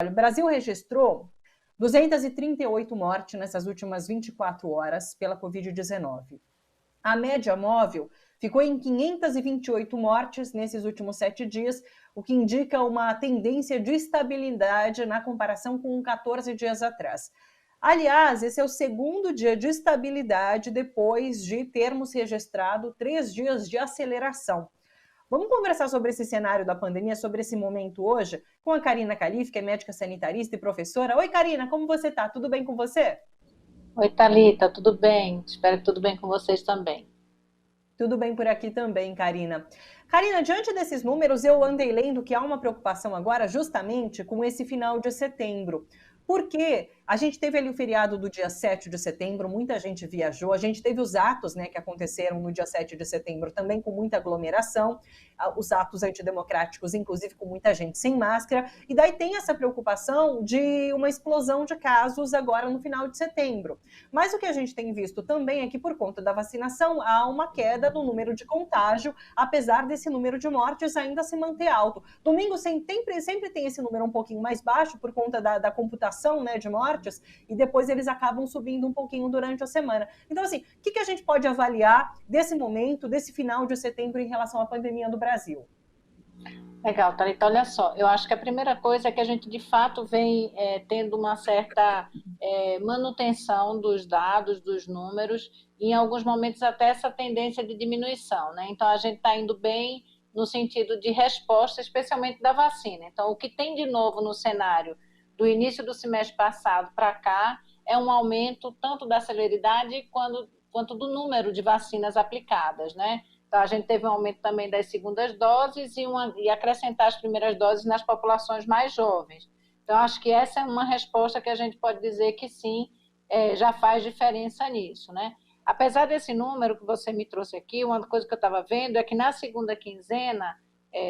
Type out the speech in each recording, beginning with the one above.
O Brasil registrou 238 mortes nessas últimas 24 horas pela Covid-19. A média móvel ficou em 528 mortes nesses últimos 7 dias, o que indica uma tendência de estabilidade na comparação com 14 dias atrás. Aliás, esse é o segundo dia de estabilidade depois de termos registrado 3 dias de aceleração. Vamos conversar sobre esse cenário da pandemia, sobre esse momento hoje, com a Karina Calife, que é médica sanitarista e professora. Oi, Karina, como você está? Tudo bem com você? Oi, Thalita, tudo bem? Espero que tudo bem com vocês também. Tudo bem por aqui também, Karina. Karina, diante desses números, eu andei lendo que há uma preocupação agora justamente com esse final de setembro. Porque a gente teve ali o feriado do dia 7 de setembro, muita gente viajou, a gente teve os atos, né, que aconteceram no dia 7 de setembro também com muita aglomeração, os atos antidemocráticos, inclusive com muita gente sem máscara, e daí tem essa preocupação de uma explosão de casos agora no final de setembro. Mas o que a gente tem visto também é que por conta da vacinação há uma queda no número de contágio, apesar desse número de mortes ainda se manter alto. Domingo sempre tem esse número um pouquinho mais baixo por conta da computação, né, de mortes, e depois eles acabam subindo um pouquinho durante a semana. Então, assim, o que a gente pode avaliar desse momento, desse final de setembro em relação à pandemia do Brasil? Legal, Thalita, olha só, eu acho que a primeira coisa é que a gente de fato vem tendo uma certa manutenção dos dados, dos números, e em alguns momentos até essa tendência de diminuição, né? Então a gente está indo bem no sentido de resposta, especialmente da vacina. Então, o que tem de novo no cenário do início do semestre passado para cá é um aumento tanto da celeridade quanto do número de vacinas aplicadas, né? Então, a gente teve um aumento também das segundas doses e acrescentar as primeiras doses nas populações mais jovens. Então, acho que essa é uma resposta que a gente pode dizer que sim, já faz diferença nisso, né? Apesar desse número que você me trouxe aqui, uma coisa que eu estava vendo é que na segunda quinzena,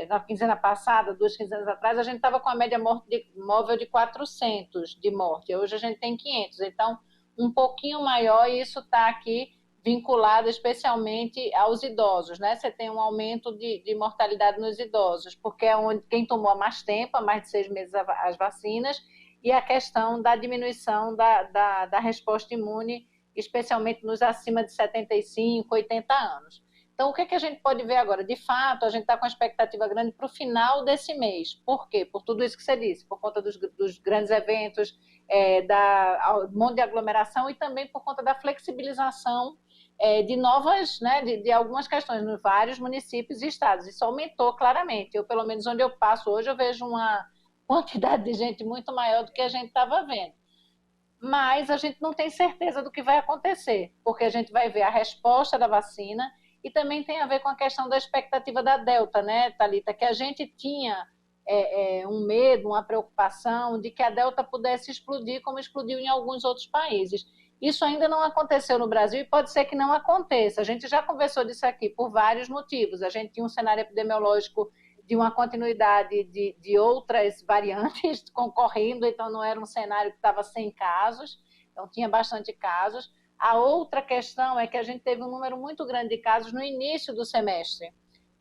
na quinzena passada, 2 quinzenas atrás, a gente estava com a média móvel de 400 de morte. Hoje a gente tem 500. Então, um pouquinho maior, e isso está aqui vinculado especialmente aos idosos, né? Você tem um aumento de mortalidade nos idosos, porque é onde quem tomou há mais tempo, há mais de 6 meses as vacinas, e a questão da diminuição da resposta imune, especialmente nos acima de 75, 80 anos. Então, o que a gente pode ver agora? De fato, a gente está com uma expectativa grande para o final desse mês. Por quê? Por tudo isso que você disse, por conta dos grandes eventos, da monte de aglomeração e também por conta da flexibilização de novas, né, de algumas questões nos vários municípios e estados. Isso aumentou claramente. Eu, pelo menos onde eu passo hoje, eu vejo uma quantidade de gente muito maior do que a gente estava vendo. Mas a gente não tem certeza do que vai acontecer, porque a gente vai ver a resposta da vacina e também tem a ver com a questão da expectativa da Delta, né, Thalita? Que a gente tinha um medo, uma preocupação de que a Delta pudesse explodir como explodiu em alguns outros países. Isso ainda não aconteceu no Brasil e pode ser que não aconteça. A gente já conversou disso aqui por vários motivos. A gente tinha um cenário epidemiológico de uma continuidade de outras variantes concorrendo, então não era um cenário que estava sem casos, então tinha bastante casos. A outra questão é que a gente teve um número muito grande de casos no início do semestre.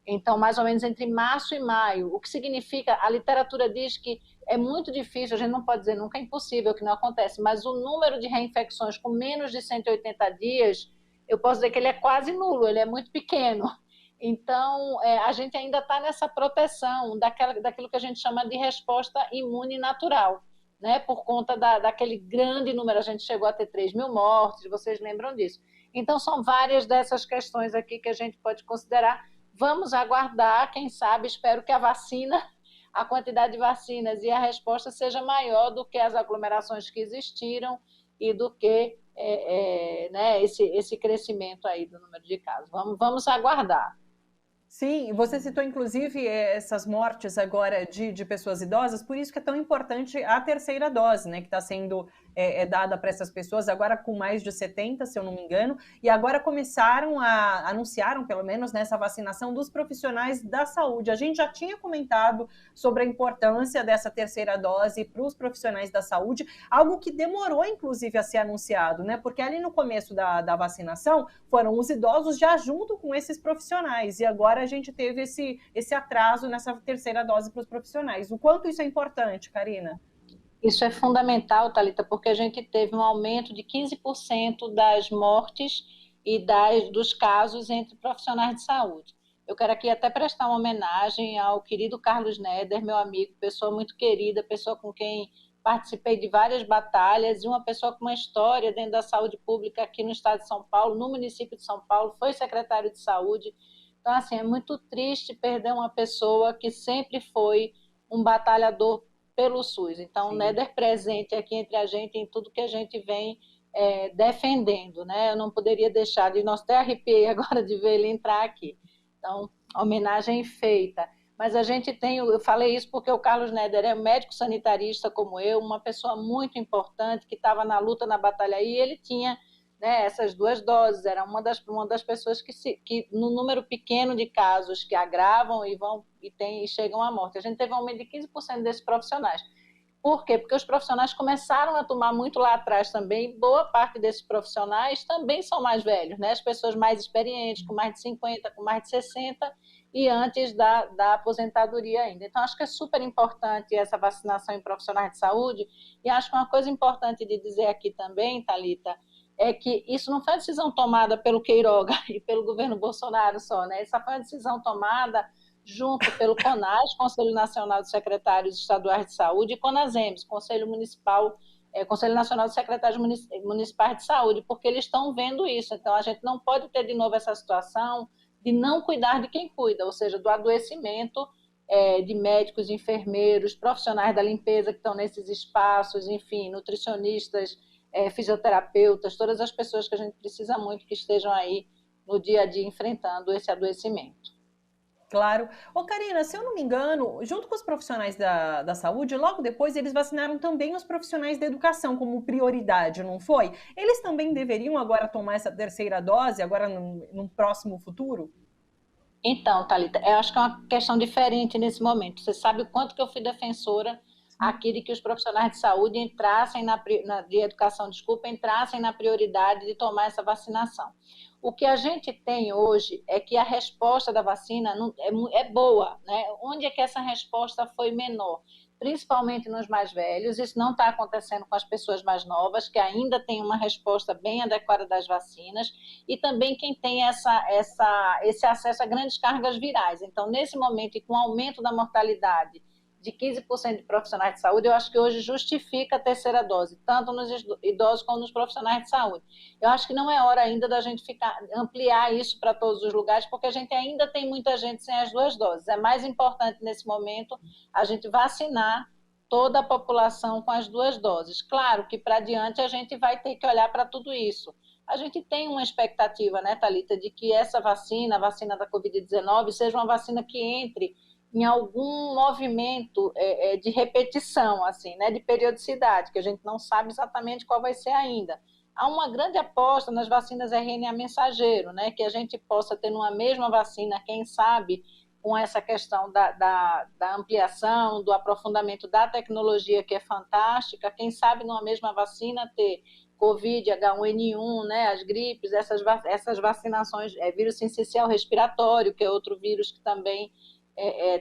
Então, mais ou menos entre março e maio, o que significa, a literatura diz que é muito difícil, a gente não pode dizer nunca é impossível que não acontece, mas o número de reinfecções com menos de 180 dias, eu posso dizer que ele é quase nulo, ele é muito pequeno. Então, a gente ainda está nessa proteção daquilo que a gente chama de resposta imune natural, né? Por conta daquele grande número, a gente chegou a ter 3 mil mortes, vocês lembram disso. Então, são várias dessas questões aqui que a gente pode considerar. Vamos aguardar, quem sabe, espero que a vacina, a quantidade de vacinas e a resposta seja maior do que as aglomerações que existiram e do que né, esse crescimento aí do número de casos. Vamos aguardar. Sim, você citou inclusive essas mortes agora de pessoas idosas, por isso que é tão importante a terceira dose, né, que está sendo dada para essas pessoas agora com mais de 70, se eu não me engano, e agora anunciaram pelo menos nessa vacinação dos profissionais da saúde. A gente já tinha comentado sobre a importância dessa terceira dose para os profissionais da saúde, algo que demorou inclusive a ser anunciado, né, porque ali no começo da vacinação foram os idosos já junto com esses profissionais, e agora a gente teve esse atraso nessa terceira dose para os profissionais. O quanto isso é importante, Karina? Isso é fundamental, Thalita, porque a gente teve um aumento de 15% das mortes e dos casos entre profissionais de saúde. Eu quero aqui até prestar uma homenagem ao querido Carlos Neder, meu amigo, pessoa muito querida, pessoa com quem participei de várias batalhas e uma pessoa com uma história dentro da saúde pública aqui no estado de São Paulo, no município de São Paulo, foi secretário de saúde. Então, assim, é muito triste perder uma pessoa que sempre foi um batalhador pelo SUS. Então, o Neder presente aqui entre a gente em tudo que a gente vem defendendo, né? Eu não poderia deixar de, nós até arrepiei agora de ver ele entrar aqui. Então, homenagem feita. Mas a gente tem, eu falei isso porque o Carlos Neder é médico sanitarista como eu, uma pessoa muito importante que estava na luta, na batalha aí, e ele tinha, né, essas 2 doses, era uma das pessoas que no número pequeno de casos que agravam e chegam à morte. A gente teve um aumento de 15% desses profissionais. Por quê? Porque os profissionais começaram a tomar muito lá atrás também, boa parte desses profissionais também são mais velhos, né? As pessoas mais experientes, com mais de 50, com mais de 60, e antes da aposentadoria ainda. Então, acho que é super importante essa vacinação em profissionais de saúde, e acho que uma coisa importante de dizer aqui também, Thalita, é que isso não foi uma decisão tomada pelo Queiroga e pelo governo Bolsonaro só, né? Essa foi uma decisão tomada junto pelo CONAS, Conselho Nacional de Secretários Estaduais de Saúde, e CONASEMS, Conselho Nacional de Secretários Municipais de Saúde, porque eles estão vendo isso. Então, a gente não pode ter de novo essa situação de não cuidar de quem cuida, ou seja, do adoecimento de médicos, enfermeiros, profissionais da limpeza que estão nesses espaços, enfim, nutricionistas, fisioterapeutas, todas as pessoas que a gente precisa muito que estejam aí no dia a dia enfrentando esse adoecimento. Claro. Ô, Karina, se eu não me engano, junto com os profissionais da saúde, logo depois eles vacinaram também os profissionais da educação como prioridade, não foi? Eles também deveriam agora tomar essa terceira dose, agora num próximo futuro? Então, Thalita, eu acho que é uma questão diferente nesse momento. Você sabe o quanto que eu fui defensora aqui de que os profissionais de saúde entrassem de educação, desculpa, entrassem na prioridade de tomar essa vacinação. O que a gente tem hoje é que a resposta da vacina é boa, né? Onde é que essa resposta foi menor? Principalmente nos mais velhos, isso não está acontecendo com as pessoas mais novas, que ainda têm uma resposta bem adequada das vacinas, e também quem tem esse acesso a grandes cargas virais. Então, nesse momento, e com o aumento da mortalidade de 15% de profissionais de saúde, eu acho que hoje justifica a terceira dose, tanto nos idosos como nos profissionais de saúde. Eu acho que não é hora ainda da gente ampliar isso para todos os lugares, porque a gente ainda tem muita gente sem as 2 doses. É mais importante, nesse momento, a gente vacinar toda a população com as 2 doses. Claro que para diante a gente vai ter que olhar para tudo isso. A gente tem uma expectativa, né, Thalita, de que essa vacina, a vacina da Covid-19, seja uma vacina que entre em algum movimento de repetição, assim, né, de periodicidade, que a gente não sabe exatamente qual vai ser ainda. Há uma grande aposta nas vacinas RNA mensageiro, né, que a gente possa ter numa mesma vacina, quem sabe, com essa questão da ampliação, do aprofundamento da tecnologia, que é fantástica, quem sabe numa mesma vacina ter Covid, H1N1, né, as gripes, essas vacinações, vírus sincicial respiratório, que é outro vírus que também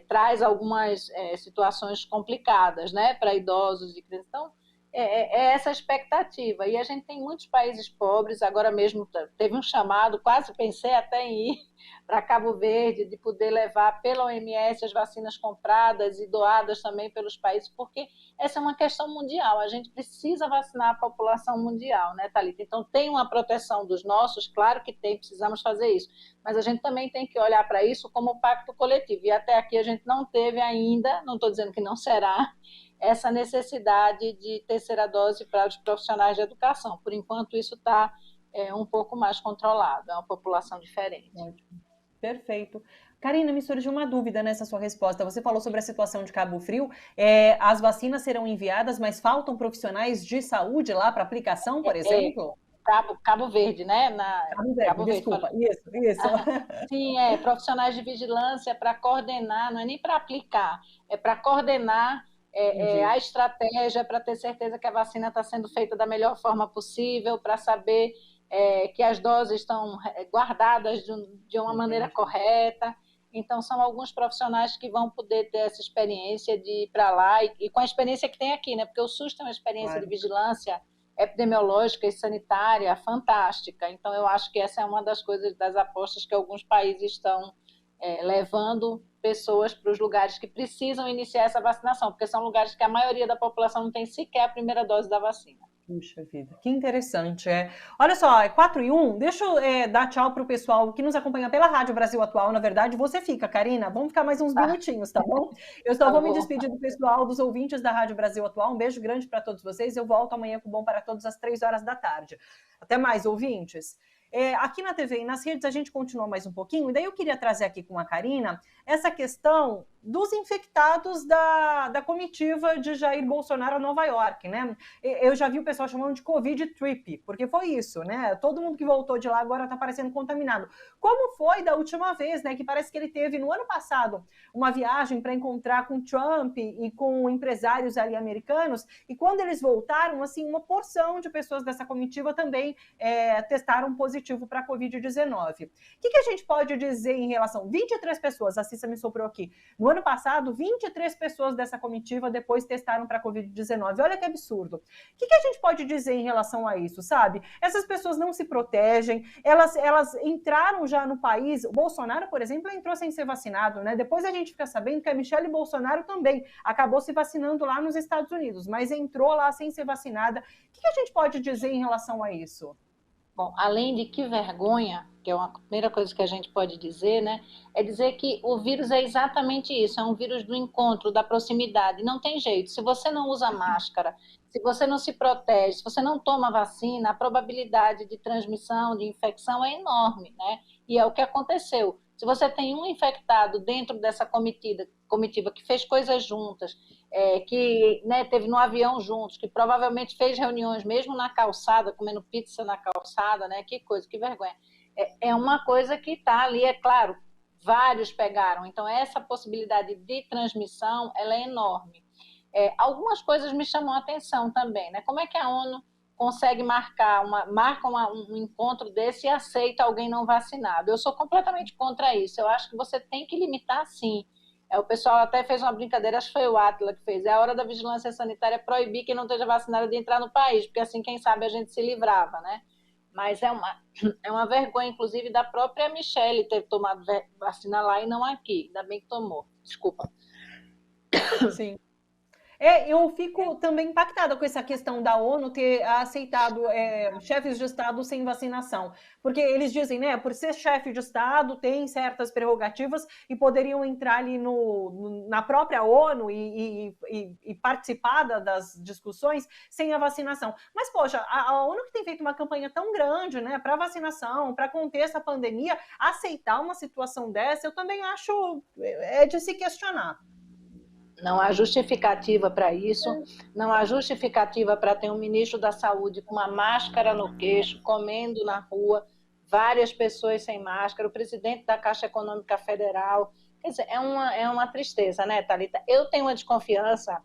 traz algumas situações complicadas, né, para idosos e crianças. Então, essa expectativa. E a gente tem muitos países pobres, agora mesmo teve um chamado, quase pensei até em ir para Cabo Verde, de poder levar pela OMS as vacinas compradas e doadas também pelos países, porque essa é uma questão mundial, a gente precisa vacinar a população mundial, né, Thalita? Então, tem uma proteção dos nossos, claro que tem, precisamos fazer isso, mas a gente também tem que olhar para isso como pacto coletivo, e até aqui a gente não teve ainda, não estou dizendo que não será, essa necessidade de terceira dose para os profissionais de educação. Por enquanto, isso está um pouco mais controlado, é uma população diferente. Perfeito. Karina, me surgiu uma dúvida nessa sua resposta. Você falou sobre a situação de Cabo Frio. As vacinas serão enviadas, mas faltam profissionais de saúde lá para aplicação, por exemplo? Cabo Verde, né? Cabo Verde, desculpa. Isso. Sim, profissionais de vigilância para coordenar, não é nem para aplicar, é para coordenar a estratégia, para ter certeza que a vacina está sendo feita da melhor forma possível, para saber que as doses estão guardadas de uma maneira correta. Então, são alguns profissionais que vão poder ter essa experiência de ir para lá e com a experiência que tem aqui, né? Porque o SUS tem uma experiência de Claro. vigilância epidemiológica e sanitária fantástica. Então, eu acho que essa é uma das coisas, das apostas que alguns países estão levando pessoas para os lugares que precisam iniciar essa vacinação, porque são lugares que a maioria da população não tem sequer a primeira dose da vacina. Puxa vida, que interessante. Olha só, é 4:01. Deixa eu dar tchau para o pessoal que nos acompanha pela Rádio Brasil Atual. Na verdade, você fica, Karina. Vamos ficar mais uns minutinhos, tá bom? Eu só vou me despedir do pessoal, dos ouvintes da Rádio Brasil Atual. Um beijo grande para todos vocês. Eu volto amanhã com o Bom para Todos às 3 horas da tarde. Até mais, ouvintes. Aqui na TV e nas redes a gente continua mais um pouquinho, e daí eu queria trazer aqui com a Karina essa questão dos infectados da comitiva de Jair Bolsonaro a Nova York, né? Eu já vi o pessoal chamando de Covid trip, porque foi isso, né? Todo mundo que voltou de lá agora está parecendo contaminado. Como foi da última vez, né? Que parece que ele teve no ano passado uma viagem para encontrar com Trump e com empresários ali americanos, e quando eles voltaram, assim, uma porção de pessoas dessa comitiva também testaram positivo para a Covid-19. O que a gente pode dizer em relação? 23 pessoas, a Cissa me soprou aqui. No ano passado, 23 pessoas dessa comitiva depois testaram para a Covid-19. Olha que absurdo. O que a gente pode dizer em relação a isso, sabe? Essas pessoas não se protegem, elas entraram já no país. O Bolsonaro, por exemplo, entrou sem ser vacinado, né? Depois a gente fica sabendo que a Michelle Bolsonaro também acabou se vacinando lá nos Estados Unidos, mas entrou lá sem ser vacinada. O que a gente pode dizer em relação a isso? Bom, além de que vergonha, que é uma primeira coisa que a gente pode dizer, né? É dizer que o vírus é exatamente isso, é um vírus do encontro, da proximidade. Não tem jeito. Se você não usa máscara, se você não se protege, se você não toma vacina, a probabilidade de transmissão, de infecção é enorme, né? E é o que aconteceu. Se você tem um infectado dentro dessa comitiva que fez coisas juntas, que, né, teve no avião juntos, que provavelmente fez reuniões mesmo na calçada, comendo pizza na calçada, né? Que coisa, que vergonha. É uma coisa que está ali, é claro, vários pegaram. Então, essa possibilidade de transmissão, ela é enorme. Algumas coisas me chamam a atenção também, né? Como é que a ONU consegue marca um encontro desse e aceita alguém não vacinado? Eu sou completamente contra isso. Eu acho que você tem que limitar, sim. O pessoal até fez uma brincadeira, acho que foi o Átila que fez. É a hora da vigilância sanitária proibir quem não esteja vacinado de entrar no país, porque assim, quem sabe, a gente se livrava, né? Mas é uma vergonha, inclusive, da própria Michelle ter tomado vacina lá e não aqui. Ainda bem que tomou. Desculpa. Sim. Eu fico também impactada com essa questão da ONU ter aceitado chefes de Estado sem vacinação, porque eles dizem, né, por ser chefe de Estado, tem certas prerrogativas e poderiam entrar ali na própria ONU e participar das discussões sem a vacinação. Mas, poxa, a ONU que tem feito uma campanha tão grande, né, para vacinação, para conter essa pandemia, aceitar uma situação dessa, eu também acho de se questionar. Não há justificativa para isso, não há justificativa para ter um ministro da Saúde com uma máscara no queixo, comendo na rua, várias pessoas sem máscara, o presidente da Caixa Econômica Federal. Quer dizer, é uma tristeza, né, Thalita? Eu tenho uma desconfiança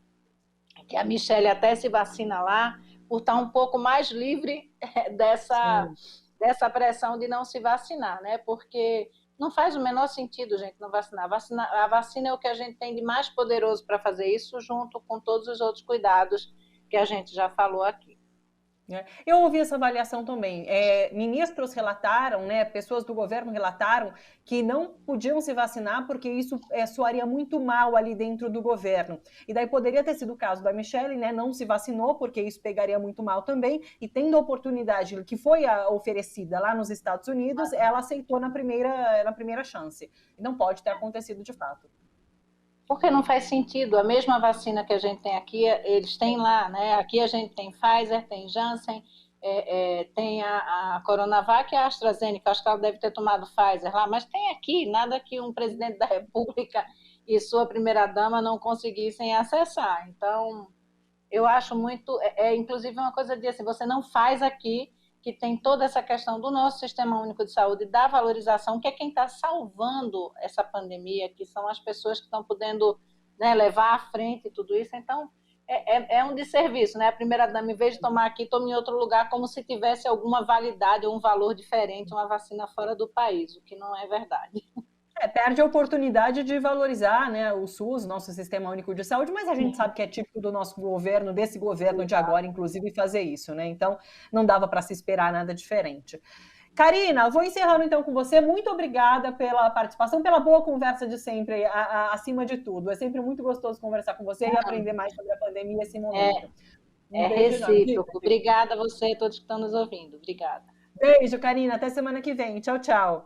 que a Michelle até se vacina lá por estar um pouco mais livre dessa pressão de não se vacinar, né? Porque não faz o menor sentido, gente, não vacinar. A vacina é o que a gente tem de mais poderoso para fazer isso, junto com todos os outros cuidados que a gente já falou aqui. Eu ouvi essa avaliação também. Ministros relataram, né, pessoas do governo relataram que não podiam se vacinar porque isso soaria muito mal ali dentro do governo. E daí poderia ter sido o caso da Michelle, né, não se vacinou porque isso pegaria muito mal também, e tendo a oportunidade que foi oferecida lá nos Estados Unidos, ela aceitou na primeira chance. E não pode ter acontecido de fato. Porque não faz sentido. A mesma vacina que a gente tem aqui, eles têm lá, né? Aqui a gente tem Pfizer, tem Janssen, tem a Coronavac e a AstraZeneca. Acho que ela deve ter tomado Pfizer lá, mas tem aqui, nada que um presidente da República e sua primeira-dama não conseguissem acessar. Então, eu acho muito... inclusive, uma coisa de assim, você não faz aqui, que tem toda essa questão do nosso Sistema Único de Saúde, da valorização, que é quem está salvando essa pandemia, que são as pessoas que estão podendo, né, levar à frente tudo isso. Então, é um desserviço, né? A primeira-dama, em vez de tomar aqui, toma em outro lugar, como se tivesse alguma validade ou um valor diferente, uma vacina fora do país, o que não é verdade. Perde a oportunidade de valorizar, né, o SUS, nosso Sistema Único de Saúde, mas a gente sabe que é típico do nosso governo, desse governo de agora, inclusive, fazer isso, né? Então, não dava para se esperar nada diferente. Karina, vou encerrando então com você. Muito obrigada pela participação, pela boa conversa de sempre, acima de tudo. É sempre muito gostoso conversar com você e aprender mais sobre a pandemia e esse momento. É recíproco. Obrigada a você e a todos que estão nos ouvindo. Obrigada. Beijo, Karina. Até semana que vem. Tchau, tchau.